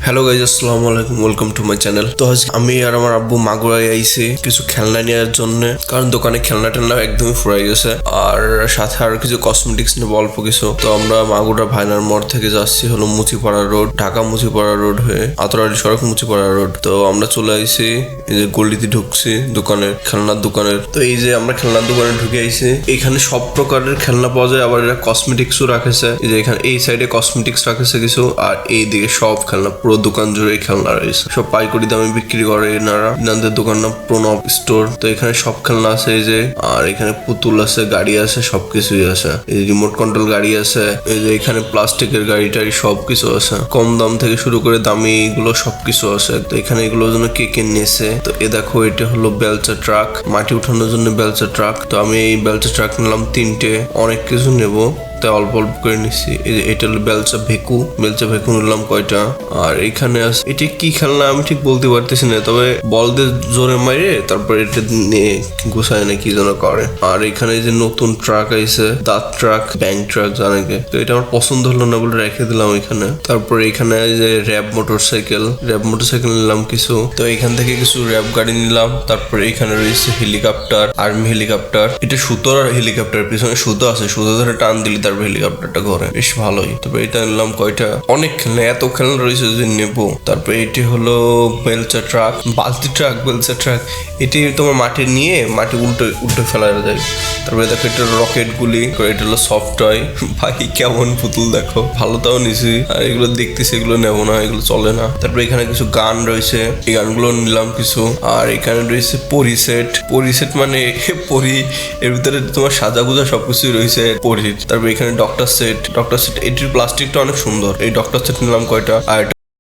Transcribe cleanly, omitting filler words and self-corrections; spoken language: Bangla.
হ্যালো গাইজ, আসসালামু আলাইকুম, ওয়েলকাম টু মাই চ্যানেল। তো আজ আমি আর আমার আব্বু মাগুরায় আইছি কিছু খেলনা নেওয়ার জন্য, কারণ দোকানে খেলনা টেলনা একদমই ফুরাই গেছে, আর সাথে আর কিছু কসমেটিক্স নেবো অল্প কিছু। তো আমরা মাগুরা ভাইনার মোড় থেকে যাচ্ছি হলো মুচিপাড়া রোড, ঢাকা মুচিপাড়া রোড হয়ে আতরালি সড়ক মুচিপাড়া রোড। তো আমরা চলে আইছি, এই যে গলিতে ঢুকছি দোকানের, খেলনার দোকানের। তো এই যে আমরা খেলনার দোকানে ঢুকে আইছি, এখানে সব প্রকারের খেলনা পাওয়া যায়, আবার এরা কসমেটিক্সও রাখেছে। এই যে এখানে এই সাইডে কসমেটিক্স রাখেছে কিছু, আর এই দিকে সব খেলনা, পুরো দোকান জুড়ে খেলনা রয়েছে। সব পাইকারি দামে বিক্রি করে এনারা। এনাদের দোকান নাম প্রণব স্টোর। তো এখানে সব খেলনা আছে, এই যে, আর এখানে পুতুল আছে, গাড়ি আছে, সবকিছুই আছে। এই রিমোট কন্ট্রোল গাড়ি আছে, এই যে এখানে প্লাস্টিকের গাড়ি টাড়ি সবকিছু আছে। কম দাম থেকে শুরু করে দামি এগুলো সবকিছু আছে। তো এখানে এগুলোর জন্য কে কে নিয়েছে। তো এ দেখো, এটা হলো বেলচা ট্রাক, মাটি উঠানোর জন্য বেলচা ট্রাক। তো আমি এই বেলচা ট্রাক নিলাম তিনটে, অনেক কিছু নেবো তাই অল্প অল্প করে নিচ্ছি। এটা হলো বেলচা ভেকু নিলাম কয়টা। আর এখানে আছে, এটা কি খেলনা আমি ঠিক বলতে পারতেছি না, তবে বল দিয়ে জোরে মারে তারপর এটা নিয়ে গুছায় না কি যেন করে। আর এখানে যে নতুন ট্রাক আইছে, দাঁত ট্রাক, ব্যাংক ট্রাক জানাকে, তো এটা আমার পছন্দ হলো না বলে রেখে দিলাম এখানে। তারপর এখানে যে র্যাব মোটরসাইকেল নিলাম কিছু। তো এখান থেকে কিছু র্যাব গাড়ি নিলাম। তারপর এখানে রয়েছে হেলিকপ্টার, আর্মি হেলিকপ্টার। এটা সুতোর হেলিকপ্টার, পিছনে সুতো আছে, সুতো ধরে টান দিলে তারপর হেলিকপ্টারটা ঘরে, বেশ ভালোই। তারপর এটা নিলাম কয়টা, অনেক খেলনা, এত খেলনা রয়েছে যে নেবো। তারপর এটি হলো বেলচা ট্রাক, বালতি ট্রাক, বেলচা ট্রাক। এটি তোমার মাটি নিয়ে মাটি উল্টে ফেলা যায়। তারপরে দেখো এটা রকেট গুলি, এটা হলো সফট টয়। ভাই কেমন পুতুল দেখো, ভালো তাও নিছি। আর এগুলো দেখতেছি, এগুলো নেবো না, এগুলো চলে না। তারপরে এখানে কিছু গান রয়েছে, এই গানগুলো নিলাম কিছু। আর এখানে রয়েছে পরি সেট মানে পরি, এর ভিতরে তোমার সাজা গুজা সবকিছুই রয়েছে পরির। তারপর এখানে ডক্টর সেট, এটির প্লাস্টিকটা অনেক সুন্দর। এই ডক্টর সেট নিলাম কয়টা। আর